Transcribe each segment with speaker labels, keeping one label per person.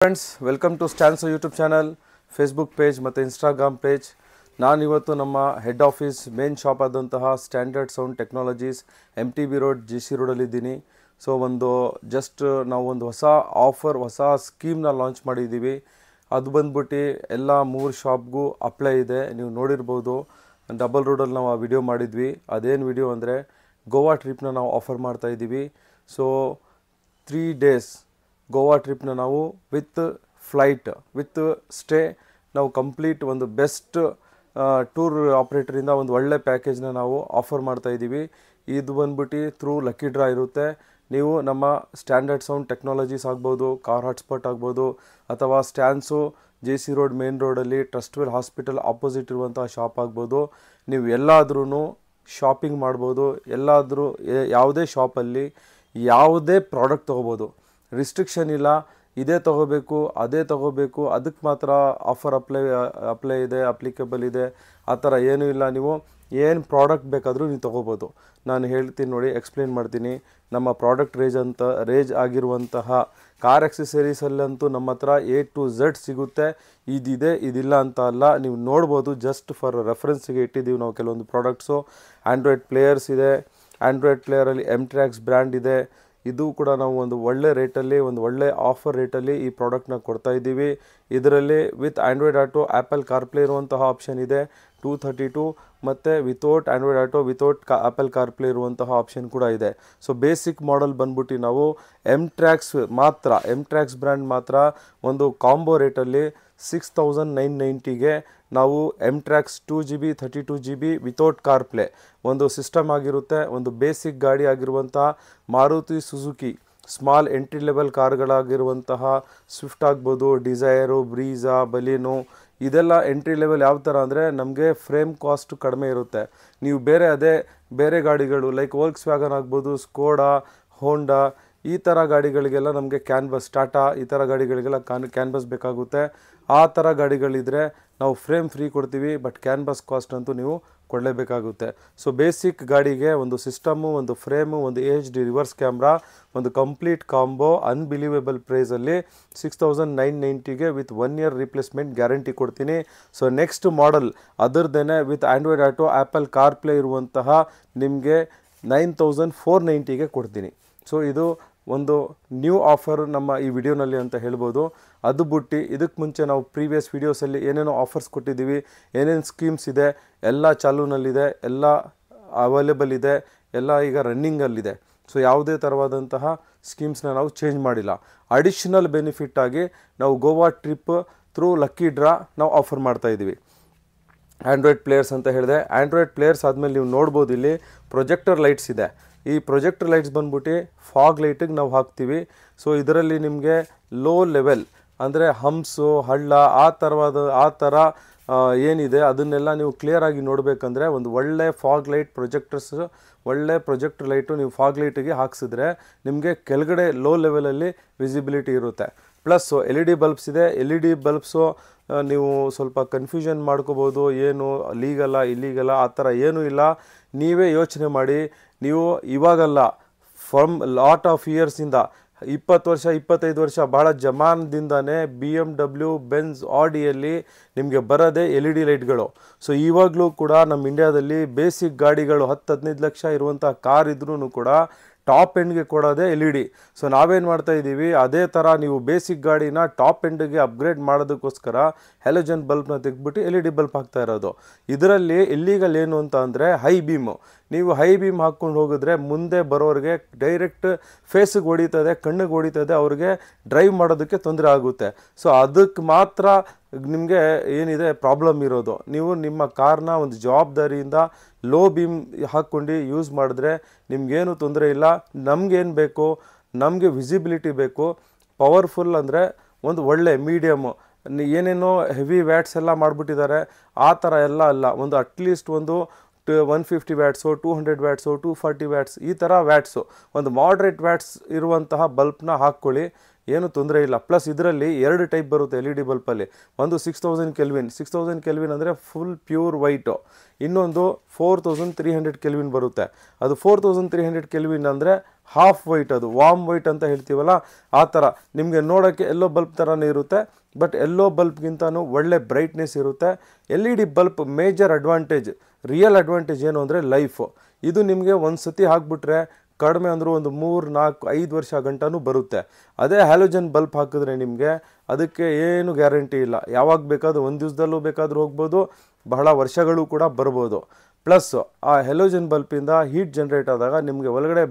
Speaker 1: Friends welcome to Stanso YouTube channel Facebook page ಮತ್ತು Instagram page. ನಾನಿವತ್ತು ನಮ್ಮ head office main shop ಆದಂತಹ standard sound technologies MTB road GC ರೋಡಲ್ಲಿದ್ದೀನಿ. So ನಾವು ಒಂದು ಹೊಸ ಆಫರ್ ಹೊಸ ಸ್ಕೀಮ್ನ ಲಾಂಚ್ ಮಾಡಿದ್ದೀವಿ. ಅದು ಬಂದ್ಬಿಟ್ಟು ಎಲ್ಲ 3 ಶಾಪ್ಗೂ ಅಪ್ಲೈ ಇದೆ. ನೀವು ನೋಡಿರ್ಬೋದು, ಡಬಲ್ ರೋಡಲ್ಲಿ ನಾವು ಆ ವಿಡಿಯೋ ಮಾಡಿದ್ವಿ. ಅದೇನು ವಿಡಿಯೋ ಅಂದರೆ ಗೋವಾ ಟ್ರಿಪ್ನ ನಾವು ಆಫರ್ ಮಾಡ್ತಾಯಿದ್ದೀವಿ. ಸೊ 3 ಡೇಸ್ ಗೋವಾ ಟ್ರಿಪ್ನ ನಾವು ವಿತ್ ಫ್ಲೈಟ್ ವಿತ್ ಸ್ಟೇ ನಾವು ಕಂಪ್ಲೀಟ್ ಒಂದು ಬೆಸ್ಟ್ ಟೂರ್ ಆಪ್ರೇಟರಿಂದ ಒಂದು ಒಳ್ಳೆ ಪ್ಯಾಕೇಜ್ನ ನಾವು ಆಫರ್ ಮಾಡ್ತಾಯಿದ್ದೀವಿ. ಇದು ಬಂದ್ಬಿಟ್ಟು ಥ್ರೂ ಲಕ್ಕಿ ಡ್ರಾ ಇರುತ್ತೆ. ನೀವು ನಮ್ಮ ಸ್ಟ್ಯಾಂಡರ್ಡ್ ಸೌಂಡ್ ಟೆಕ್ನಾಲಜೀಸ್ ಆಗ್ಬೋದು, ಕಾರ್ ಹಾಟ್ಸ್ಪಾಟ್ ಆಗ್ಬೋದು, ಅಥವಾ ಸ್ಟ್ಯಾನ್ಸೋ GC ರೋಡ್ ಮೇನ್ ರೋಡಲ್ಲಿ ಟ್ರಸ್ಟ್ವೆಲ್ ಹಾಸ್ಪಿಟಲ್ ಆಪೋಸಿಟ್ ಇರುವಂಥ ಶಾಪ್ ಆಗ್ಬೋದು. ನೀವು ಎಲ್ಲಾದ್ರೂ ಶಾಪಿಂಗ್ ಮಾಡ್ಬೋದು. ಎಲ್ಲಾದರೂ ಯಾವುದೇ ಶಾಪಲ್ಲಿ ಯಾವುದೇ ಪ್ರಾಡಕ್ಟ್ ತೊಗೋಬೋದು. ರಿಸ್ಟ್ರಿಕ್ಷನ್ ಇಲ್ಲ, ಇದೇ ತೊಗೋಬೇಕು ಅದೇ ತೊಗೋಬೇಕು ಅದಕ್ಕೆ ಮಾತ್ರ ಆಫರ್ ಅಪ್ಲೈ ಇದೆ, ಅಪ್ಲಿಕೇಬಲ್ ಇದೆ, ಆ ಥರ ಏನೂ ಇಲ್ಲ. ನೀವು ಏನು ಪ್ರಾಡಕ್ಟ್ ಬೇಕಾದರೂ ನೀವು ತೊಗೋಬೋದು. ನಾನು ಹೇಳ್ತೀನಿ ನೋಡಿ, ಎಕ್ಸ್ಪ್ಲೇನ್ ಮಾಡ್ತೀನಿ. ನಮ್ಮ ಪ್ರಾಡಕ್ಟ್ ರೇಂಜ್ ಆಗಿರುವಂತಹ ಕಾರ್ ಆಕ್ಸೆಸರೀಸಲ್ಲಂತೂ ನಮ್ಮ ಹತ್ರ A to Z ಸಿಗುತ್ತೆ. ಇದಿದೆ ಇದಿಲ್ಲ ಅಂತ ಅಲ್ಲ, ನೀವು ನೋಡ್ಬೋದು. ಜಸ್ಟ್ ಫಾರ್ ರೆಫರೆನ್ಸಿಗೆ ಇಟ್ಟಿದ್ದೀವಿ ನಾವು ಕೆಲವೊಂದು ಪ್ರಾಡಕ್ಟ್ಸು. ಆ್ಯಂಡ್ರಾಯ್ಡ್ ಪ್ಲೇಯರ್ಸ್ ಇದೆ. ಆ್ಯಂಡ್ರಾಯ್ಡ್ ಪ್ಲೇಯರಲ್ಲಿ M-Trax ಬ್ರ್ಯಾಂಡ್ ಇದೆ. ಇದು ಕೂಡ ನಾವು ಒಂದು ಒಳ್ಳೆ ರೇಟಲ್ಲಿ, ಒಂದು ಒಳ್ಳೆ ಆಫರ್ ರೇಟಲ್ಲಿ ಈ ಪ್ರಾಡಕ್ಟ್ನ ಕೊಡ್ತಾ ಇದ್ದೀವಿ. ಇದರಲ್ಲಿ with Android Auto Apple CarPlay ಇರುವಂತಹ ಆಪ್ಷನ್ ಇದೆ 232, ಮತ್ತು without Android auto without apple CarPlay ಇರುವಂತಹ ಆಪ್ಷನ್ ಕೂಡ ಇದೆ. ಸೊ ಬೇಸಿಕ್ ಮಾಡೆಲ್ ಬಂದ್ಬಿಟ್ಟು ನಾವು M-Trax ಬ್ರ್ಯಾಂಡ್ ಮಾತ್ರ ಒಂದು ಕಾಂಬೋ ರೇಟಲ್ಲಿ 6990ಗೆ ನಾವು M-Trax 2GB 32GB without CarPlay ಒಂದು ಸಿಸ್ಟಮ್ ಆಗಿರುತ್ತೆ. ಒಂದು ಬೇಸಿಕ್ ಗಾಡಿ ಆಗಿರುವಂಥ Maruti Suzuki small entry level ಕಾರ್ಗಳಾಗಿರುವಂತಹ ಸ್ವಿಫ್ಟ್ ಆಗ್ಬೋದು, ಡಿಸೈರು, ಬ್ರೀಝಾ, ಬಲೀನೋ, ಇದೆಲ್ಲ ಎಂಟ್ರಿ ಲೆವೆಲ್. ಯಾವ ಥರ ಅಂದರೆ ನಮಗೆ ಫ್ರೇಮ್ ಕಾಸ್ಟ್ ಕಡಿಮೆ ಇರುತ್ತೆ. ನೀವು ಬೇರೆ ಗಾಡಿಗಳು ಲೈಕ್ ವೋಲ್ಕ್ಸ್ ವ್ಯಾಗನ್ ಆಗ್ಬೋದು, ಸ್ಕೋಡಾ, ಹೋಂಡಾ, ಈ ಥರ ಗಾಡಿಗಳಿಗೆಲ್ಲ ನಮಗೆ ಕ್ಯಾನ್ವಸ್, ಟಾಟಾ ಈ ಥರ ಗಾಡಿಗಳಿಗೆಲ್ಲ ಕ್ಯಾನ್ವಸ್ ಬೇಕಾಗುತ್ತೆ. ಆ ಥರ ಗಾಡಿಗಳಿದ್ರೆ ನಾವು ಫ್ರೇಮ್ ಫ್ರೀ ಕೊಡ್ತೀವಿ, ಬಟ್ ಕ್ಯಾನ್ವಸ್ ಕಾಸ್ಟ್ ಅಂತೂ ನೀವು ಕೊಡಲೇಬೇಕಾಗುತ್ತೆ. ಸೊ ಬೇಸಿಕ್ ಗಾಡಿಗೆ ಒಂದು ಸಿಸ್ಟಮು, ಒಂದು ಫ್ರೇಮು, ಒಂದು HD ರಿವರ್ಸ್ ಕ್ಯಾಮ್ರಾ, ಒಂದು ಕಂಪ್ಲೀಟ್ ಕಾಂಬೋ ಅನ್ಬಿಲೀವೇಬಲ್ ಪ್ರೈಸಲ್ಲಿ 6990ಗೆ ವಿತ್ 1 year ರಿಪ್ಲೇಸ್ಮೆಂಟ್ ಗ್ಯಾರಂಟಿ ಕೊಡ್ತೀನಿ. ಸೊ ನೆಕ್ಸ್ಟ್ ಮಾಡೆಲ್ ಅದರದ್ದೇನೆ with Android Auto Apple CarPlay ಇರುವಂತಹ ನಿಮಗೆ 9490ಗೆ ಕೊಡ್ತೀನಿ. ಸೊ ಇದು ಒಂದು ನ್ಯೂ ಆಫರ್ ನಮ್ಮ ಈ ವಿಡಿಯೋನಲ್ಲಿ ಅಂತ ಹೇಳ್ಬೋದು. ಅದು ಬಿಟ್ಟು ಇದಕ್ಕೆ ಮುಂಚೆ ನಾವು ಪ್ರೀವಿಯಸ್ ವೀಡಿಯೋಸಲ್ಲಿ ಏನೇನೋ ಆಫರ್ಸ್ ಕೊಟ್ಟಿದ್ದೀವಿ, ಏನೇನು ಸ್ಕೀಮ್ಸ್ ಇದೆ, ಎಲ್ಲ ಚಾಲೂನಲ್ಲಿದೆ, ಎಲ್ಲ ಅವೈಲೇಬಲ್ ಇದೆ, ಎಲ್ಲ ಈಗ ರನ್ನಿಂಗಲ್ಲಿದೆ. ಸೊ ಯಾವುದೇ ಥರವಾದಂತಹ ಸ್ಕೀಮ್ಸ್ನ ನಾವು ಚೇಂಜ್ ಮಾಡಿಲ್ಲ. ಅಡಿಷ್ನಲ್ ಬೆನಿಫಿಟ್ ಆಗಿ ನಾವು Goa trip through lucky draw ನಾವು ಆಫರ್ ಮಾಡ್ತಾಯಿದ್ದೀವಿ. ಆ್ಯಂಡ್ರಾಯ್ಡ್ ಪ್ಲೇಯರ್ಸ್ ಅಂತ ಹೇಳಿದೆ. ಆ್ಯಂಡ್ರಾಯ್ಡ್ ಪ್ಲೇಯರ್ಸ್ ಆದಮೇಲೆ ನೀವು ನೋಡ್ಬೋದು, ಇಲ್ಲಿ ಪ್ರೊಜೆಕ್ಟರ್ ಲೈಟ್ಸ್ ಇದೆ. ಈ ಪ್ರೊಜೆಕ್ಟರ್ ಲೈಟ್ಸ್ ಬಂದ್ಬಿಟ್ಟು ಫಾಗ್ ಲೈಟಿಗೆ ನಾವು ಹಾಕ್ತೀವಿ. ಸೊ ಇದರಲ್ಲಿ ನಿಮಗೆ ಲೋ ಲೆವೆಲ್ ಅಂದರೆ ಹಂಪ್ಸು, ಹಳ್ಳ, ಆ ಥರ ಏನಿದೆ ಅದನ್ನೆಲ್ಲ ನೀವು ಕ್ಲಿಯರಾಗಿ ನೋಡಬೇಕಂದ್ರೆ ಒಂದು ಒಳ್ಳೆ ಫಾಗ್ ಲೈಟ್ ಒಳ್ಳೆ ಪ್ರೊಜೆಕ್ಟರ್ ಲೈಟು ನೀವು ಫಾಗ್ ಲೈಟಿಗೆ ಹಾಕ್ಸಿದ್ರೆ ನಿಮಗೆ ಕೆಳಗಡೆ ಲೋ ಲೆವೆಲಲ್ಲಿ ವಿಸಿಬಿಲಿಟಿ ಇರುತ್ತೆ. ಪ್ಲಸ್ಸು LED ಬಲ್ಬ್ಸ್ ಇದೆ. LED ಬಲ್ಬ್ಸು ನೀವು ಸ್ವಲ್ಪ ಕನ್ಫ್ಯೂಷನ್ ಮಾಡ್ಕೋಬೋದು, ಏನು ಇಲ್ಲೀಗಲ್ಲ ಆ ಥರ ಏನೂ ಇಲ್ಲ. ನೀವೇ ಯೋಚನೆ ಮಾಡಿ, ನೀವು ಇವಾಗಲ್ಲ, ಫ್ರಮ್ ಲಾಟ್ ಆಫ್ ಇಯರ್ಸಿಂದ 20 ವರ್ಷ 25 ವರ್ಷ ಭಾಳ ಜಮಾನದಿಂದನೇ BMW, ಬೆನ್ಸ್, ಆಡಿಯಲ್ಲಿ ನಿಮಗೆ ಬರೋದೇ LED ಲೈಟ್ಗಳು. ಸೊ ಇವಾಗಲೂ ಕೂಡ ನಮ್ಮ ಇಂಡಿಯಾದಲ್ಲಿ ಬೇಸಿಕ್ ಗಾಡಿಗಳು 10-15 ಲಕ್ಷ ಇರುವಂಥ ಕಾರ್ ಇದ್ರೂ ಕೂಡ ಟಾಪ್ ಎಂಡ್ಗೆ ಕೊಡೋದೇ LED. ಸೊ ನಾವೇನು ಮಾಡ್ತಾ ಇದ್ದೀವಿ, ಅದೇ ಥರ ನೀವು ಬೇಸಿಕ್ ಗಾಡಿನ ಟಾಪ್ ಎಂಡ್ಗೆ ಅಪ್ಗ್ರೇಡ್ ಮಾಡೋದಕ್ಕೋಸ್ಕರ ಹ್ಯಾಲೋಜನ್ ಬಲ್ಬ್ನ ತೆಗೆದ್ಬಿಟ್ಟು LED ಬಲ್ಬ್ ಹಾಕ್ತಾ ಇರೋದು. ಇದರಲ್ಲಿ ಇಲ್ಲೀಗಲ್ ಏನು ಅಂತ ಅಂದರೆ ಹೈ ಬೀಮು. ನೀವು ಹೈ ಬೀಮ್ ಹಾಕ್ಕೊಂಡು ಹೋಗಿದ್ರೆ ಮುಂದೆ ಬರೋರಿಗೆ ಡೈರೆಕ್ಟ್ ಫೇಸಿಗೆ ಹೊಡಿತದೆ, ಕಣ್ಣಿಗೆ ಹೊಡಿತದೆ, ಅವ್ರಿಗೆ ಡ್ರೈವ್ ಮಾಡೋದಕ್ಕೆ ತೊಂದರೆ ಆಗುತ್ತೆ. ಸೊ ಅದಕ್ಕೆ ಮಾತ್ರ ನಿಮಗೆ ಏನಿದೆ ಪ್ರಾಬ್ಲಮ್ ಇರೋದು. ನೀವು ನಿಮ್ಮ ಕಾರ್ನ ಒಂದು ಜವಾಬ್ದಾರಿಯಿಂದ ಲೋ ಬೀಮ್ ಹಾಕ್ಕೊಂಡು ಯೂಸ್ ಮಾಡಿದ್ರೆ ನಿಮಗೇನು ತೊಂದರೆ ಇಲ್ಲ. ನಮಗೇನು ಬೇಕು, ನಮಗೆ ವಿಸಿಬಿಲಿಟಿ ಬೇಕು. ಪವರ್ಫುಲ್ ಅಂದರೆ ಒಂದು ಒಳ್ಳೆ ಮೀಡಿಯಮ್ಮು, ಏನೇನೋ ಹೆವಿ ವ್ಯಾಟ್ಸ್ ಎಲ್ಲ ಮಾಡಿಬಿಟ್ಟಿದ್ದಾರೆ, ಆ ಥರ ಎಲ್ಲ ಅಲ್ಲ. ಒಂದು ಅಟ್ಲೀಸ್ಟ್ ಒಂದು 150 ವ್ಯಾಟ್ಸು, 200 ವ್ಯಾಟ್ಸು, 240 ವ್ಯಾಟ್ಸ್ ಈ ಥರ ವ್ಯಾಟ್ಸು, ಒಂದು ಮಾಡ್ರೇಟ್ ವ್ಯಾಟ್ಸ್ ಇರುವಂತಹ ಬಲ್ಬ್ನ ಹಾಕ್ಕೊಳ್ಳಿ, ಏನು ತೊಂದರೆ ಇಲ್ಲ. ಪ್ಲಸ್ ಇದರಲ್ಲಿ 2 ಟೈಪ್ ಬರುತ್ತೆ LED ಬಲ್ಪಲ್ಲಿ. ಒಂದು 6000 ಕೆಲ್ವಿನ್ ಅಂದರೆ ಫುಲ್ ಪ್ಯೂರ್ ವೈಟು, ಇನ್ನೊಂದು 4300 ಕೆಲ್ವಿನ್ ಬರುತ್ತೆ. ಅದು 4300 ಕೆಲ್ವಿನ್ ಅಂದರೆ ಹಾಫ್ ವೈಟ್, ಅದು ವಾರ್ಮ್ ವೈಟ್ ಅಂತ ಹೇಳ್ತೀವಲ್ಲ ಆ ಥರ. ನಿಮಗೆ ನೋಡೋಕ್ಕೆ ಎಲ್ಲೋ ಬಲ್ಬ್ ಥರನೇ ಇರುತ್ತೆ, ಬಟ್ ಎಲ್ಲೋ ಬಲ್ಬ್ಗಿಂತನೂ ಒಳ್ಳೆ ಬ್ರೈಟ್ನೆಸ್ ಇರುತ್ತೆ. LED bulb major advantage, real advantage ಏನು ಅಂದರೆ ಲೈಫು. ಇದು ನಿಮಗೆ ಒಂದು ಸತಿ ಹಾಕ್ಬಿಟ್ರೆ ಕಡಿಮೆ ಅಂದರೂ ಒಂದು 3, 4, 5 ವರ್ಷ ಗಂಟನೂ ಬರುತ್ತೆ. ಅದೇ ಹ್ಯಾಲೋಜನ್ ಬಲ್ಬ್ ಹಾಕಿದ್ರೆ ನಿಮಗೆ ಅದಕ್ಕೆ ಏನು ಗ್ಯಾರಂಟಿ ಇಲ್ಲ. ಯಾವಾಗ ಬೇಕಾದರೂ ಒಂದು ದಿವಸದಲ್ಲೂ ಬೇಕಾದರೂ ಹೋಗ್ಬೋದು, ಬಹಳ ವರ್ಷಗಳು ಕೂಡ ಬರ್ಬೋದು. ಪ್ಲಸ್ ಆ ಹ್ಯಾಲೋಜನ್ ಬಲ್ಪಿಂದ ಹೀಟ್ ಜನ್ರೇಟ್ ಆದಾಗ ನಿಮಗೆ ಒಳಗಡೆ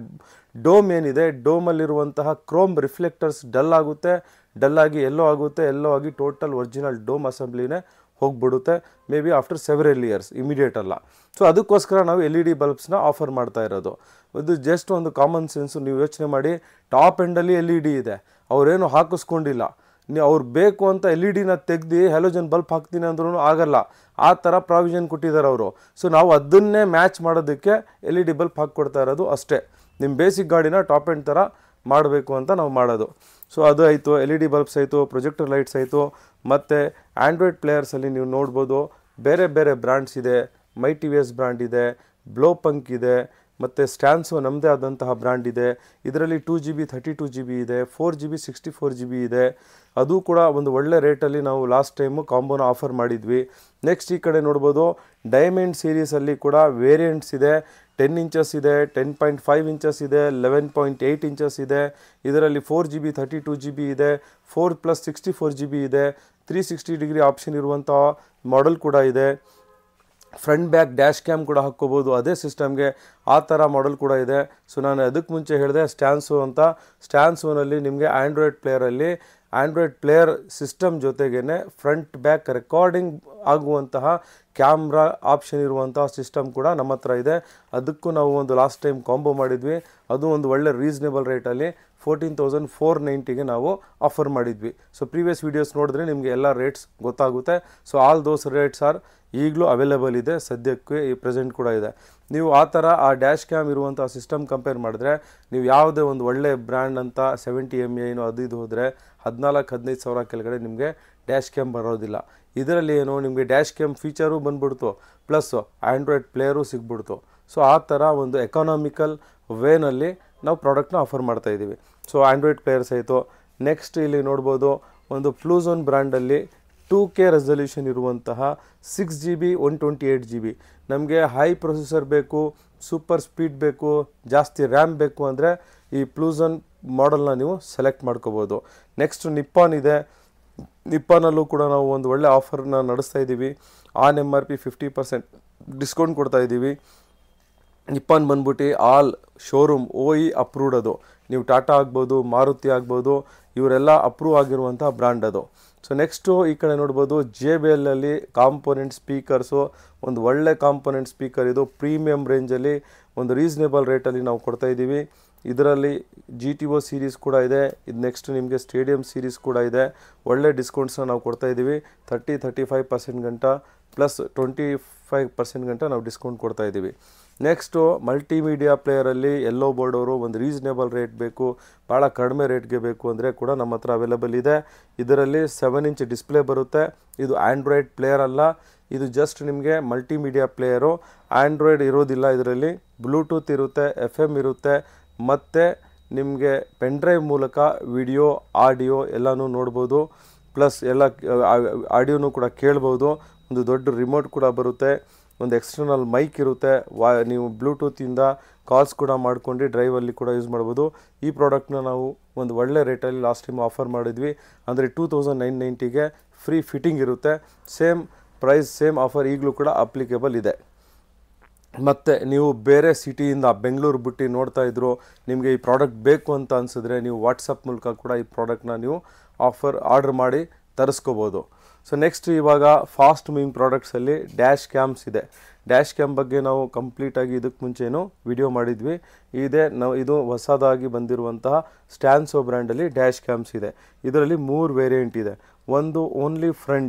Speaker 1: ಡೋಮ್ ಏನಿದೆ, ಡೋಮಲ್ಲಿರುವಂತಹ ಕ್ರೋಮ್ ರಿಫ್ಲೆಕ್ಟರ್ಸ್ ಡಲ್ ಆಗುತ್ತೆ, ಡಲ್ ಆಗಿ ಎಲ್ಲೋ ಆಗುತ್ತೆ, ಎಲ್ಲೋ ಆಗಿ ಟೋಟಲ್ ಒರಿಜಿನಲ್ ಡೋಮ್ ಅಸೆಂಬ್ಲಿನೇ ಹೋಗ್ಬಿಡುತ್ತೆ. May be after several years, immediate ಅಲ್ಲ. ಸೊ ಅದಕ್ಕೋಸ್ಕರ ನಾವು LED ಬಲ್ಬ್ಸ್ನ ಆಫರ್ ಮಾಡ್ತಾ ಇರೋದು. ಇದು ಜಸ್ಟ್ ಒಂದು ಕಾಮನ್ ಸೆನ್ಸು. ನೀವು ಯೋಚನೆ ಮಾಡಿ, ಟಾಪ್ ಎಂಡಲ್ಲಿ LED ಇದೆ, ಅವರೇನು ಹಾಕಿಸ್ಕೊಂಡಿಲ್ಲ. ಅವ್ರು ಬೇಕು ಅಂತ LED ತೆಗ್ದು ಹ್ಯಾಲೋಜನ್ ಬಲ್ಬ್ ಹಾಕ್ತೀನಿ ಅಂದ್ರೂ ಆಗಲ್ಲ. ಆ ಥರ ಪ್ರಾವಿಷನ್ ಕೊಟ್ಟಿದ್ದಾರೆ ಅವರು. ಸೊ ನಾವು ಅದನ್ನೇ ಮ್ಯಾಚ್ ಮಾಡೋದಕ್ಕೆ LED ಬಲ್ಬ್ ಹಾಕ್ಕೊಡ್ತಾ ಇರೋದು ಅಷ್ಟೇ. ನಿಮ್ಮ ಬೇಸಿಕ್ ಗಾಡಿನ ಟಾಪ್ ಎಂಡ್ ಥರ ಮಾಡಬೇಕು ಅಂತ ನಾವು ಮಾಡೋದು. ಸೊ ಅದು ಆಯಿತು, LED ಬಲ್ಬ್ಸ್ ಆಯಿತು, ಪ್ರೊಜೆಕ್ಟರ್ ಲೈಟ್ಸ್ ಆಯಿತು. ಮತ್ತು ಆ್ಯಂಡ್ರಾಯ್ಡ್ ಪ್ಲೇಯರ್ಸಲ್ಲಿ ನೀವು ನೋಡ್ಬೋದು ಬೇರೆ ಬೇರೆ ಬ್ರ್ಯಾಂಡ್ಸ್ ಇದೆ. ಮೈ TVS ಬ್ರ್ಯಾಂಡ್ ಇದೆ, ಬ್ಲೋ ಪಂಕ್ ಇದೆ, ಮತ್ತು ಸ್ಟ್ಯಾನ್ಸೋ ನಮ್ಮದೇ ಆದಂತಹ ಬ್ರ್ಯಾಂಡ್ ಇದೆ. ಇದರಲ್ಲಿ 2GB 32GB ಇದೆ, 4GB 64GB ಇದೆ. ಅದು ಕೂಡ ಒಂದು ಒಳ್ಳೆ ರೇಟಲ್ಲಿ ನಾವು ಲಾಸ್ಟ್ ಟೈಮು ಕಾಂಬೋನ ಆಫರ್ ಮಾಡಿದ್ವಿ. ನೆಕ್ಸ್ಟ್ ಈ ಕಡೆ ನೋಡ್ಬೋದು ಡೈಮಂಡ್ ಸೀರೀಸಲ್ಲಿ ಕೂಡ ವೇರಿಯಂಟ್ಸ್ ಇದೆ. 10 ಇಂಚಸ್ ಇದೆ, 10.5 ಇಂಚಸ್ ಇದೆ, 11.8 ಇಂಚಸ್ ಇದೆ. ಇದರಲ್ಲಿ 4GB 32GB ಇದೆ, 4+64GB ಇದೆ. 360 ಡಿಗ್ರಿ ಆಪ್ಷನ್ ಇರುವಂಥ ಮಾಡೆಲ್ ಕೂಡ ಇದೆ. ಫ್ರಂಟ್ ಬ್ಯಾಕ್ ಡ್ಯಾಶ್ ಕ್ಯಾಮ್ ಕೂಡ ಹಾಕ್ಕೋಬೋದು ಅದೇ ಸಿಸ್ಟಮ್ಗೆ, ಆ ಥರ ಮಾಡೆಲ್ ಕೂಡ ಇದೆ. ಸೊ ನಾನು ಅದಕ್ಕೆ ಮುಂಚೆ ಹೇಳಿದೆ ಸ್ಟ್ಯಾನ್ಸೋ ಅಂತ. ಸ್ಟ್ಯಾನ್ಸೋನಲ್ಲಿ ನಿಮಗೆ ಆ್ಯಂಡ್ರಾಯ್ಡ್ ಪ್ಲೇಯರ್ ಸಿಸ್ಟಮ್ ಜೊತೆಗೇ ಫ್ರಂಟ್ ಬ್ಯಾಕ್ ರೆಕಾರ್ಡಿಂಗ್ ಆಗುವಂತಹ ಕ್ಯಾಮ್ರಾ ಆಪ್ಷನ್ ಇರುವಂತಹ ಸಿಸ್ಟಮ್ ಕೂಡ ನಮ್ಮ ಹತ್ರ ಇದೆ. ಅದಕ್ಕೂ ನಾವು ಒಂದು ಲಾಸ್ಟ್ ಟೈಮ್ ಕಾಂಬೋ ಮಾಡಿದ್ವಿ. ಅದು ಒಂದು ಒಳ್ಳೆ ರೀಸನೇಬಲ್ ರೇಟಲ್ಲಿ 14,490ಗೆ ನಾವು ಆಫರ್ ಮಾಡಿದ್ವಿ. ಸೊ ಪ್ರೀವಿಯಸ್ ವೀಡಿಯೋಸ್ ನೋಡಿದ್ರೆ ನಿಮಗೆ ಎಲ್ಲ ರೇಟ್ಸ್ ಗೊತ್ತಾಗುತ್ತೆ. So all those rates R ಈಗಲೂ ಅವೈಲೇಬಲ್ ಇದೆ, ಸದ್ಯಕ್ಕೆ ಈ ಪ್ರೆಸೆಂಟ್ ಕೂಡ ಇದೆ. ನೀವು ಆ ಥರ ಆ ಡ್ಯಾಶ್ ಕ್ಯಾಮ್ ಇರುವಂಥ ಸಿಸ್ಟಮ್ ಕಂಪೇರ್ ಮಾಡಿದ್ರೆ, ನೀವು ಯಾವುದೇ ಒಂದು ಒಳ್ಳೆ ಬ್ರ್ಯಾಂಡ್ ಅಂತ 70 mAh ಅದು ಇದು ಹೋದರೆ 14-15 ಸಾವಿರ ಕೆಳಗಡೆ ನಿಮಗೆ ಡ್ಯಾಶ್ ಕ್ಯಾಮ್ ಬರೋದಿಲ್ಲ. ಇದರಲ್ಲಿ ಏನು ನಿಮಗೆ ಡ್ಯಾಶ್ ಕ್ಯಾಮ್ ಫೀಚರು ಬಂದ್ಬಿಡ್ತು, ಪ್ಲಸ್ ಆ್ಯಂಡ್ರಾಯ್ಡ್ ಪ್ಲೇಯರು ಸಿಗ್ಬಿಡ್ತು. ಸೊ ಆ ಥರ ಒಂದು ಎಕಾನಾಮಿಕಲ್ ವೇನಲ್ಲಿ ನಾವು ಪ್ರಾಡಕ್ಟ್ನ ಆಫರ್ ಮಾಡ್ತಾಯಿದ್ದೀವಿ. ಸೊ ಆ್ಯಂಡ್ರಾಯ್ಡ್ ಪ್ಲೇಯರ್ಸ್ ಆಯಿತು. ನೆಕ್ಸ್ಟ್ ಇಲ್ಲಿ ನೋಡ್ಬೋದು ಒಂದು ಫ್ಲೂಝೋನ್ ಬ್ರ್ಯಾಂಡಲ್ಲಿ 2K ರೆಸಲ್ಯೂಷನ್ ಇರುವಂತಹ 6GB 128GB. ನಮಗೆ ಹೈ ಪ್ರೊಸೆಸರ್ ಬೇಕು, ಸೂಪರ್ ಸ್ಪೀಡ್ ಬೇಕು, ಜಾಸ್ತಿ ರ್ಯಾಮ್ ಬೇಕು ಅಂದರೆ ಈ ಫ್ಲೂಝೋನ್ ಮಾಡೆಲ್ನ ನೀವು ಸೆಲೆಕ್ಟ್ ಮಾಡ್ಕೋಬೋದು. ನೆಕ್ಸ್ಟ್ ನಿಪ್ಪಾನ್ ಇದೆ. ನಿಪ್ಪಾನಲ್ಲೂ ಕೂಡ ನಾವು ಒಂದು ಒಳ್ಳೆ ಆಫರ್ನ ನಡೆಸ್ತಾ ಇದ್ದೀವಿ. ಆನ್ MRP 50% ಡಿಸ್ಕೌಂಟ್ ಕೊಡ್ತಾ ಇದ್ದೀವಿ. ನಿಪ್ಪಾನ್ ಬಂದ್ಬಿಟ್ಟು ಆಲ್ ಶೋರೂಮ್ OE ಅಪ್ರೂವ್ಡ್ ಅದು. ನೀವು ಟಾಟಾ ಆಗ್ಬೋದು, ಮಾರುತಿ ಆಗ್ಬೋದು, ಇವರೆಲ್ಲ ಅಪ್ರೂವ್ ಆಗಿರುವಂಥ ಬ್ರ್ಯಾಂಡ್ ಅದು. ಸೊ ನೆಕ್ಸ್ಟು ಈ ಕಡೆ ನೋಡ್ಬೋದು JBLಲ್ಲಿ ಕಾಂಪೋನೆಂಟ್ ಸ್ಪೀಕರ್ಸು, ಒಂದು ಒಳ್ಳೆ ಕಾಂಪೋನೆಂಟ್ ಸ್ಪೀಕರ್ ಇದು. ಪ್ರೀಮಿಯಂ ರೇಂಜಲ್ಲಿ ಒಂದು ರೀಸನೇಬಲ್ ರೇಟಲ್ಲಿ ನಾವು ಕೊಡ್ತಾಯಿದ್ದೀವಿ. ಇದರಲ್ಲಿ GTO ಸೀರೀಸ್ ಕೂಡ ಇದೆ. ಇದು ನೆಕ್ಸ್ಟ್ ನಿಮಗೆ ಸ್ಟೇಡಿಯಂ ಸೀರೀಸ್ ಕೂಡ ಇದೆ. ಒಳ್ಳೆ ಡಿಸ್ಕೌಂಟ್ಸ್ನ ನಾವು ಕೊಡ್ತಾಯಿದ್ದೀವಿ. 35% ಗಂಟ ಪ್ಲಸ್ 25% ಗಂಟ ನಾವು ಡಿಸ್ಕೌಂಟ್ ಕೊಡ್ತಾಯಿದ್ದೀವಿ. ನೆಕ್ಸ್ಟು ಮಲ್ಟಿಮೀಡಿಯಾ ಪ್ಲೇಯರಲ್ಲಿ ಎಲ್ಲೋ ಬೋರ್ಡ್ ಅವರು ಒಂದು ರೀಸನೇಬಲ್ ರೇಟ್ ಬೇಕು, ಭಾಳ ಕಡಿಮೆ ರೇಟ್ಗೆ ಬೇಕು ಅಂದರೆ ಕೂಡ ನಮ್ಮ ಹತ್ರ ಅವೈಲೇಬಲ್ ಇದೆ. ಇದರಲ್ಲಿ 7 ಇಂಚ್ ಡಿಸ್ಪ್ಲೇ ಬರುತ್ತೆ. ಇದು ಆ್ಯಂಡ್ರಾಯ್ಡ್ ಪ್ಲೇಯರ್ ಅಲ್ಲ, ಇದು ಜಸ್ಟ್ ನಿಮಗೆ ಮಲ್ಟಿಮೀಡಿಯಾ ಪ್ಲೇಯರು. ಆ್ಯಂಡ್ರಾಯ್ಡ್ ಇರೋದಿಲ್ಲ ಇದರಲ್ಲಿ. ಬ್ಲೂಟೂತ್ ಇರುತ್ತೆ, FM ಇರುತ್ತೆ, ಮತ್ತು ನಿಮಗೆ ಪೆನ್ಡ್ರೈವ್ ಮೂಲಕ ವಿಡಿಯೋ ಆಡಿಯೋ ಎಲ್ಲನೂ ನೋಡ್ಬೋದು. ಪ್ಲಸ್ ಎಲ್ಲ ಆಡಿಯೋನೂ ಕೂಡ ಕೇಳ್ಬೋದು. ಒಂದು ದೊಡ್ಡ ರಿಮೋಟ್ ಕೂಡ ಬರುತ್ತೆ, ಒಂದು ಎಕ್ಸ್ಟರ್ನಲ್ ಮೈಕ್ ಇರುತ್ತೆ. ನೀವು ಬ್ಲೂಟೂತಿಂದ ಕಾಲ್ಸ್ ಕೂಡ ಮಾಡ್ಕೊಂಡು ಡ್ರೈವಲ್ಲಿ ಕೂಡ ಯೂಸ್ ಮಾಡ್ಬೋದು. ಈ ಪ್ರಾಡಕ್ಟ್ನ ನಾವು ಒಂದು ಒಳ್ಳೆ ರೇಟಲ್ಲಿ ಲಾಸ್ಟ್ ಟೈಮ್ ಆಫರ್ ಮಾಡಿದ್ವಿ. ಅಂದರೆ 2,990ಗೆ ಫ್ರೀ ಫಿಟ್ಟಿಂಗ್ ಇರುತ್ತೆ. ಸೇಮ್ ಪ್ರೈಸ್, ಸೇಮ್ ಆಫರ್ ಈಗಲೂ ಕೂಡ ಅಪ್ಲಿಕೇಬಲ್ ಇದೆ. ಮತ್ತು ನೀವು ಬೇರೆ ಸಿಟಿಯಿಂದ ಬೆಂಗಳೂರು ಬಿಟ್ಟು ನೋಡ್ತಾ ಇದ್ರು, ನಿಮಗೆ ಈ ಪ್ರಾಡಕ್ಟ್ ಬೇಕು ಅಂತ ಅನಿಸಿದ್ರೆ ನೀವು ವಾಟ್ಸಪ್ ಮೂಲಕ ಕೂಡ ಈ ಪ್ರಾಡಕ್ಟ್ನ ನೀವು ಆರ್ಡರ್ ಮಾಡಿ ತರಿಸ್ಕೋಬೋದು. ಸೊ ನೆಕ್ಸ್ಟ್ ಇವಾಗ ಫಾಸ್ಟ್ ಮೂವಿಂಗ್ ಪ್ರಾಡಕ್ಟ್ಸಲ್ಲಿ ಡ್ಯಾಶ್ ಕ್ಯಾಮ್ಸ್ ಇದೆ. ಡ್ಯಾಶ್ ಕ್ಯಾಮ್ ಬಗ್ಗೆ ನಾವು ಕಂಪ್ಲೀಟಾಗಿ ಇದಕ್ಕೆ ಮುಂಚೆನೂ ವಿಡಿಯೋ ಮಾಡಿದ್ವಿ. ಇದು ಹೊಸದಾಗಿ ಬಂದಿರುವಂತಹ ಸ್ಟ್ಯಾನ್ಸೋ ಬ್ರ್ಯಾಂಡಲ್ಲಿ ಡ್ಯಾಶ್ ಕ್ಯಾಮ್ಸ್ ಇದೆ. ಇದರಲ್ಲಿ 3 ವೇರಿಯಂಟ್ ಇದೆ. ಒಂದು ಓನ್ಲಿ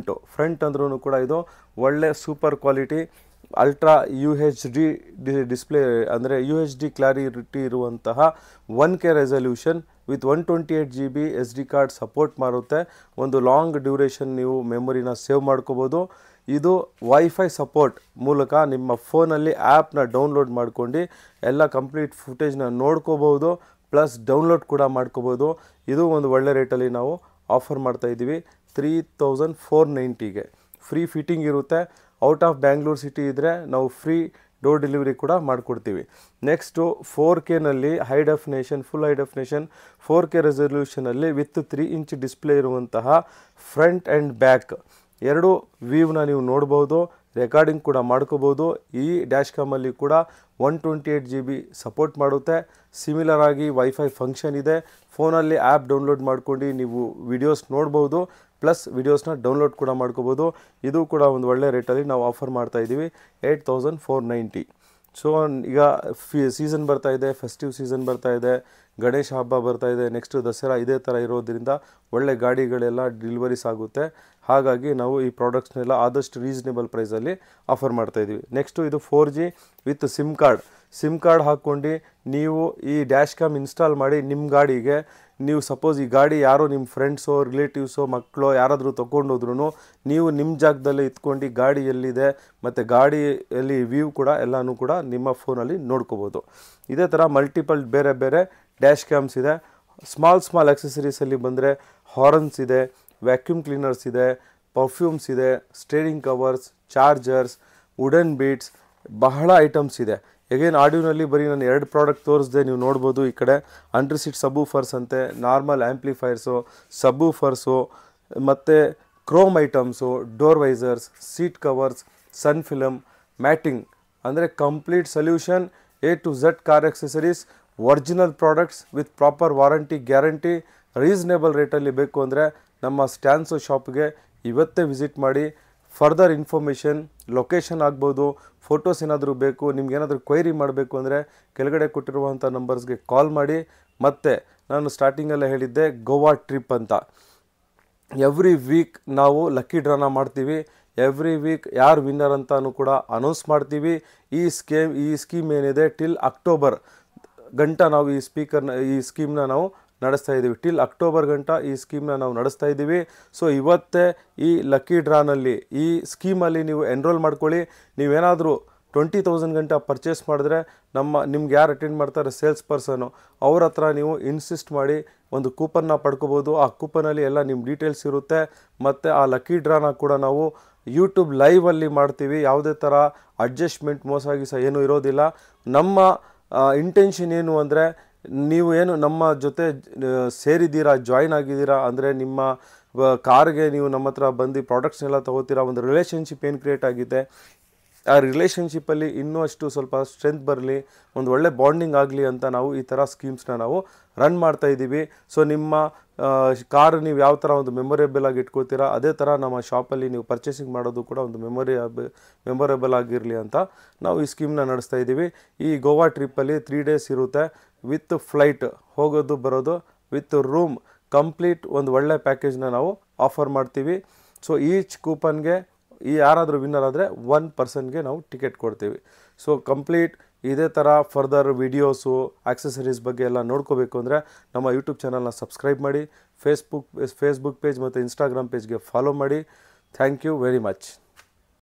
Speaker 1: ಫ್ರಂಟ್ ಅಂದ್ರೂ ಕೂಡ ಇದು ಒಳ್ಳೆ super quality ultra UHD display, ಅಂದರೆ UHD ಕ್ಲಾರಿಟಿ ಇರುವಂತಹ 1K resolution with 128GB SD card support ಮಾಡುತ್ತೆ. ಒಂದು ಲಾಂಗ್ ಡ್ಯೂರೇಷನ್ ನೀವು ಮೆಮೊರಿನ ಸೇವ್ ಮಾಡ್ಕೋಬೋದು. ಇದು ವೈಫೈ ಸಪೋರ್ಟ್ ಮೂಲಕ ನಿಮ್ಮ ಫೋನಲ್ಲಿ ಆ್ಯಪ್ನ ಡೌನ್ಲೋಡ್ ಮಾಡ್ಕೊಂಡು ಎಲ್ಲ ಕಂಪ್ಲೀಟ್ ಫುಟೇಜ್ನ ನೋಡ್ಕೋಬೋದು. ಪ್ಲಸ್ ಡೌನ್ಲೋಡ್ ಕೂಡ ಮಾಡ್ಕೋಬೋದು. ಇದು ಒಂದು ಒಳ್ಳೆ ರೇಟಲ್ಲಿ ನಾವು ಆಫರ್ ಮಾಡ್ತಾಯಿದ್ದೀವಿ 3490ಗೆ. ಫ್ರೀ ಫಿಟ್ಟಿಂಗ್ ಇರುತ್ತೆ. ಔಟ್ ಆಫ್ ಬ್ಯಾಂಗ್ಳೂರ್ ಸಿಟಿ ಇದ್ದರೆ ನಾವು ಫ್ರೀ ಡೋರ್ ಡೆಲಿವರಿ ಕೂಡ ಮಾಡಿಕೊಡ್ತೀವಿ. ನೆಕ್ಸ್ಟು 4Kನಲ್ಲಿ high definition, full high definition 4K ರೆಸಲ್ಯೂಷನಲ್ಲಿ ವಿತ್ 3 ಇಂಚ್ ಡಿಸ್ಪ್ಲೇ ಇರುವಂತಹ ಫ್ರಂಟ್ ಆ್ಯಂಡ್ ಬ್ಯಾಕ್ ಎರಡು ವ್ಯೂವ್ನ ನೀವು ನೋಡ್ಬೋದು, ರೆಕಾರ್ಡಿಂಗ್ ಕೂಡ ಮಾಡ್ಕೋಬೋದು. ಈ ಡ್ಯಾಶ್ ಕ್ಯಾಮಲ್ಲಿ ಕೂಡ 128 GB ಸಪೋರ್ಟ್ ಮಾಡುತ್ತೆ. ಸಿಮಿಲರ್ ಆಗಿ ವೈಫೈ ಫಂಕ್ಷನ್ ಇದೆ. ಫೋನಲ್ಲಿ ಆ್ಯಪ್ ಡೌನ್ಲೋಡ್ ಮಾಡ್ಕೊಂಡು ನೀವು ವಿಡಿಯೋಸ್ ನೋಡ್ಬೋದು, ಪ್ಲಸ್ ವಿಡಿಯೋಸ್ನ ಡೌನ್ಲೋಡ್ ಕೂಡ ಮಾಡ್ಕೋಬೋದು. ಇದು ಕೂಡ ಒಂದು ಒಳ್ಳೆ ರೇಟಲ್ಲಿ ನಾವು ಆಫರ್ ಮಾಡ್ತಾಯಿದ್ದೀವಿ 8490. ಸೊ ಈಗ ಸೀಸನ್ ಬರ್ತಾ ಇದೆ, ಫೆಸ್ಟಿವ್ ಸೀಸನ್ ಬರ್ತಾ ಇದೆ, ಗಣೇಶ ಹಬ್ಬ ಬರ್ತಾ ಇದೆ, ನೆಕ್ಸ್ಟ್ ದಸರಾ ಇದೇ ಥರ ಇರೋದ್ರಿಂದ ಒಳ್ಳೆ ಗಾಡಿಗಳೆಲ್ಲ ಡೆಲಿವರೀಸ್ ಆಗುತ್ತೆ. ಹಾಗಾಗಿ ನಾವು ಈ ಪ್ರಾಡಕ್ಟ್ಸ್ನೆಲ್ಲ ಆದಷ್ಟು ರೀಸನೇಬಲ್ ಪ್ರೈಸಲ್ಲಿ ಆಫರ್ ಮಾಡ್ತಾಯಿದ್ದೀವಿ. ನೆಕ್ಸ್ಟು ಇದು 4G ವಿತ್ ಸಿಮ್ ಕಾರ್ಡ್ ಹಾಕ್ಕೊಂಡು ನೀವು ಈ ಡ್ಯಾಶ್ ಕ್ಯಾಮ್ ಇನ್ಸ್ಟಾಲ್ ಮಾಡಿ ನಿಮ್ಮ ಗಾಡಿಗೆ, ನೀವು ಸಪೋಸ್ ಈ ಗಾಡಿ ಯಾರೋ ನಿಮ್ಮ ಫ್ರೆಂಡ್ಸೋ ರಿಲೇಟಿವ್ಸೋ ಮಕ್ಕಳು ಯಾರಾದರೂ ತೊಗೊಂಡೋದ್ರೂ ನೀವು ನಿಮ್ಮ ಜಾಗದಲ್ಲೇ ಇತ್ಕೊಂಡು ಗಾಡಿ ಎಲ್ಲಿದೆ ಮತ್ತು ಗಾಡಿಯಲ್ಲಿ ವ್ಯೂ ಕೂಡ ಎಲ್ಲನೂ ಕೂಡ ನಿಮ್ಮ ಫೋನಲ್ಲಿ ನೋಡ್ಕೋಬೋದು. ಇದೇ ಥರ ಮಲ್ಟಿಪಲ್ ಬೇರೆ ಬೇರೆ ಡ್ಯಾಶ್ ಕ್ಯಾಮ್ಸ್ ಇದೆ. ಸ್ಮಾಲ್ ಆಕ್ಸೆಸರೀಸಲ್ಲಿ ಬಂದರೆ ಹಾರನ್ಸ್ ಇದೆ, ವ್ಯಾಕ್ಯೂಮ್ ಕ್ಲೀನರ್ಸ್ ಇದೆ, ಪರ್ಫ್ಯೂಮ್ಸ್ ಇದೆ, steering covers, chargers, wooden beads, ಬಹಳ ಐಟಮ್ಸ್ ಇದೆ. ಎಗೇನ್ ಆಡಿಯೋನಲ್ಲಿ ಬರೀ ನಾನು 2 ಪ್ರಾಡಕ್ಟ್ ತೋರಿಸಿದೆ, ನೀವು ನೋಡ್ಬೋದು. ಈ ಕಡೆ ಅಂಡರ್ಸೀಟ್ ಸಬ್ವೂಫರ್ಸ್ ಅಂತೆ, ನಾರ್ಮಲ್ ಆ್ಯಂಪ್ಲಿಫೈರ್ಸು, ಸಬ್ವೂಫರ್ಸು, ಮತ್ತು chrome items, door visors, seat covers, sun film, matting, ಅಂದರೆ complete solution A to Z car accessories, original products with proper warranty guarantee. Reasonable ರೇಟಲ್ಲಿ ಬೇಕು ಅಂದರೆ ನಮ್ಮ ಸ್ಟ್ಯಾನ್ಸೋ ಶಾಪ್ಗೆ ಇವತ್ತೇ ವಿಸಿಟ್ ಮಾಡಿ. ಫರ್ದರ್ ಇನ್ಫಾರ್ಮೇಷನ್, ಲೊಕೇಶನ್ ಆಗ್ಬೋದು, ಫೋಟೋಸ್ ಏನಾದರೂ ಬೇಕು, ನಿಮ್ಗೇನಾದರೂ ಕ್ವೈರಿ ಮಾಡಬೇಕು ಅಂದರೆ ಕೆಳಗಡೆ ಕೊಟ್ಟಿರುವಂಥ ನಂಬರ್ಸ್ಗೆ ಕಾಲ್ ಮಾಡಿ. ಮತ್ತು ನಾನು ಸ್ಟಾರ್ಟಿಂಗಲ್ಲೇ ಹೇಳಿದ್ದೆ ಗೋವಾ ಟ್ರಿಪ್ ಅಂತ. ಎವ್ರಿ ವೀಕ್ ನಾವು ಲಕ್ಕಿ ಡ್ರಾನ ಮಾಡ್ತೀವಿ. ಎವ್ರಿ ವೀಕ್ ಯಾರು ವಿನ್ನರ್ ಅಂತಲೂ ಕೂಡ ಅನೌನ್ಸ್ ಮಾಡ್ತೀವಿ. ಈ ಸ್ಕೀಮ್ ಏನಿದೆ ಟಿಲ್ ಅಕ್ಟೋಬರ್ ಗಂಟ ನಾವು ಈ ಸ್ಕೀಮ್ನ ನಾವು ನಡೆಸ್ತಾ ಇದ್ದೀವಿ. ಟಿಲ್ ಅಕ್ಟೋಬರ್ ಗಂಟ ಈ ಸ್ಕೀಮ್ನ ನಾವು ನಡೆಸ್ತಾ ಇದ್ದೀವಿ. ಸೊ ಇವತ್ತೇ ಈ ಲಕ್ಕಿ ಡ್ರಾನಲ್ಲಿ ಈ ಸ್ಕೀಮಲ್ಲಿ ನೀವು ಎನ್ರೋಲ್ ಮಾಡ್ಕೊಳ್ಳಿ. ನೀವೇನಾದರೂ 20,000 ಗಂಟ ಪರ್ಚೇಸ್ ಮಾಡಿದ್ರೆ ನಿಮ್ಗೆ ಯಾರು ಅಟೆಂಡ್ ಮಾಡ್ತಾರೆ ಸೇಲ್ಸ್ ಪರ್ಸನು, ಅವ್ರ ಹತ್ರ ನೀವು ಇನ್ಸಿಸ್ಟ್ ಮಾಡಿ ಒಂದು ಕೂಪನ್ನ ಪಡ್ಕೋಬೋದು. ಆ ಕೂಪನಲ್ಲಿ ಎಲ್ಲ ನಿಮ್ಮ ಡೀಟೇಲ್ಸ್ ಇರುತ್ತೆ. ಮತ್ತು ಆ ಲಕ್ಕಿ ಡ್ರಾನ ಕೂಡ ನಾವು ಯೂಟ್ಯೂಬ್ ಲೈವಲ್ಲಿ ಮಾಡ್ತೀವಿ. ಯಾವುದೇ ಥರ ಅಡ್ಜಸ್ಟ್ಮೆಂಟ್ ಮೋಸ ಏನೂ ಇರೋದಿಲ್ಲ. ನಮ್ಮ ಇಂಟೆನ್ಷನ್ ಏನು ಅಂದರೆ, ನೀವು ಏನು ನಮ್ಮ ಜೊತೆ ಸೇರಿದ್ದೀರಾ, ಜಾಯ್ನ್ ಆಗಿದ್ದೀರಾ ಅಂದರೆ ನಿಮ್ಮ ಕಾರ್ಗೆ ನೀವು ನಮ್ಮ ಹತ್ರ ಬಂದು ಪ್ರಾಡಕ್ಟ್ಸ್ನೆಲ್ಲ ತೊಗೋತೀರಾ. ಒಂದು ರಿಲೇಷನ್ಶಿಪ್ ಏನು ಕ್ರಿಯೇಟ್ ಆಗಿದೆ, ಆ ರಿಲೇಷನ್ಶಿಪ್ಪಲ್ಲಿ ಇನ್ನೂ ಅಷ್ಟು ಸ್ವಲ್ಪ ಸ್ಟ್ರೆಂತ್ ಬರಲಿ, ಒಂದು ಒಳ್ಳೆ ಬಾಂಡಿಂಗ್ ಆಗಲಿ ಅಂತ ನಾವು ಈ ಥರ ಸ್ಕೀಮ್ಸ್ನ ನಾವು ರನ್ ಮಾಡ್ತಾಯಿದ್ದೀವಿ. ಸೊ ನಿಮ್ಮ ಕಾರ್ ನೀವು ಯಾವ ಥರ ಒಂದು ಮೆಮೊರೇಬಲ್ ಆಗಿ ಇಟ್ಕೋತೀರಾ, ಅದೇ ಥರ ನಮ್ಮ ಶಾಪಲ್ಲಿ ನೀವು ಪರ್ಚೇಸಿಂಗ್ ಮಾಡೋದು ಕೂಡ ಒಂದು ಮೆಮೊರೇಬಲ್ ಆಗಿರಲಿ ಅಂತ ನಾವು ಈ ಸ್ಕೀಮ್ನ ನಡೆಸ್ತಾ ಇದ್ದೀವಿ. ಈ ಗೋವಾ ಟ್ರಿಪ್ಪಲ್ಲಿ 3 ಡೇಸ್ ಇರುತ್ತೆ. ವಿತ್ ಫ್ಲೈಟ್ ಹೋಗೋದು ಬರೋದು, ವಿತ್ ರೂಮ್, ಕಂಪ್ಲೀಟ್ ಒಂದು ಒಳ್ಳೆ ಪ್ಯಾಕೇಜ್ನ ನಾವು ಆಫರ್ ಮಾಡ್ತೀವಿ. ಸೊ ಈಚ್ ಕೂಪನ್ಗೆ ಯಾರಾದರೂ ವಿನ್ನರ್ ಆದರೆ 1 ಪರ್ಸನ್ಗೆ ನಾವು ಟಿಕೆಟ್ ಕೊಡ್ತೀವಿ. ಸೊ ಕಂಪ್ಲೀಟ್ ಇದೇ ಥರ ಫರ್ದರ್ ವಿಡಿಯೋಸು, ಆಕ್ಸೆಸರೀಸ್ ಬಗ್ಗೆ ಎಲ್ಲ ನೋಡ್ಕೋಬೇಕು ಅಂದರೆ ನಮ್ಮ ಯೂಟ್ಯೂಬ್ ಚಾನಲ್ನ ಸಬ್ಸ್ಕ್ರೈಬ್ ಮಾಡಿ, ಫೇಸ್ಬುಕ್ ಪೇಜ್ ಮತ್ತು ಇನ್ಸ್ಟಾಗ್ರಾಮ್ ಪೇಜ್ಗೆ ಫಾಲೋ ಮಾಡಿ. Thank you very much.